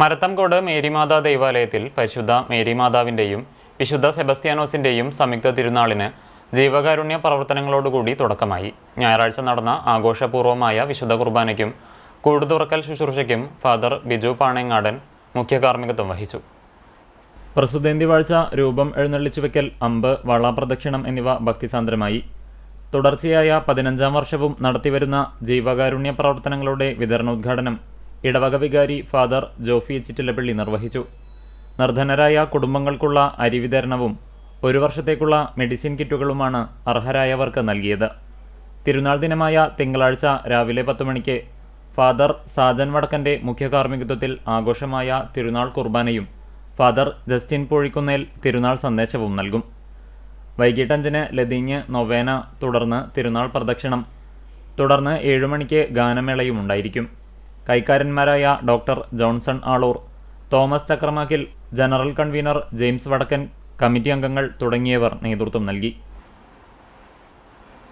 മരത്തംകോട് മേരിമാതാ ദേവാലയത്തിൽ പരിശുദ്ധ മേരിമാതാവിൻ്റെയും വിശുദ്ധ സെബസ്ത്യാനോസിൻ്റെയും സംയുക്ത തിരുനാളിന് ജീവകാരുണ്യ പ്രവർത്തനങ്ങളോടുകൂടി തുടക്കമായി. ഞായറാഴ്ച നടന്ന ആഘോഷപൂർവമായ വിശുദ്ധ കുർബാനയ്ക്കും കൂടുതുറക്കൽ ശുശ്രൂഷയ്ക്കും ഫാദർ ബിജു പാണേങ്ങാടൻ മുഖ്യ കാർമ്മികത്വം വഹിച്ചു. പ്രസുതേന്തി വാഴ്ച, രൂപം എഴുന്നള്ളിച്ചുവെക്കൽ, അമ്പ്, വളപ്രദക്ഷിണം എന്നിവ ഭക്തിസാന്ദ്രമായി. തുടർച്ചയായ 15ാം വർഷവും നടത്തിവരുന്ന ജീവകാരുണ്യ പ്രവർത്തനങ്ങളുടെ വിതരണോദ്ഘാടനം ഇടവക വികാരി ഫാദർ ജോഫി ചിറ്റിലപ്പള്ളി നിർവഹിച്ചു. നിർധനരായ കുടുംബങ്ങൾക്കുള്ള അരി വിതരണവും 1 വർഷത്തേക്കുള്ള മെഡിസിൻ കിറ്റുകളുമാണ് അർഹരായവർക്ക് നൽകിയത്. തിരുനാൾ ദിനമായ തിങ്കളാഴ്ച രാവിലെ 10 മണിക്ക് ഫാദർ സാജൻ വടക്കൻ്റെ മുഖ്യ കാർമ്മികത്വത്തിൽ ആഘോഷമായ തിരുനാൾ കുർബാനയും ഫാദർ ജസ്റ്റിൻ പൂഴിക്കുന്നേൽ തിരുനാൾ സന്ദേശവും നൽകും. വൈകിട്ട് 5-ന് ലതീഞ്ഞ് നൊവേന, തുടർന്ന് തിരുനാൾ പ്രദക്ഷിണം, തുടർന്ന് 7 മണിക്ക് ഗാനമേളയും ഉണ്ടായിരിക്കും. കൈക്കാരന്മാരായ doctor Johnson Aloor, Thomas Chakramakkil, general convener James Vadakkan, committee അംഗങ്ങൾ തുടങ്ങിയവർ നേതൃത്വം നൽകി.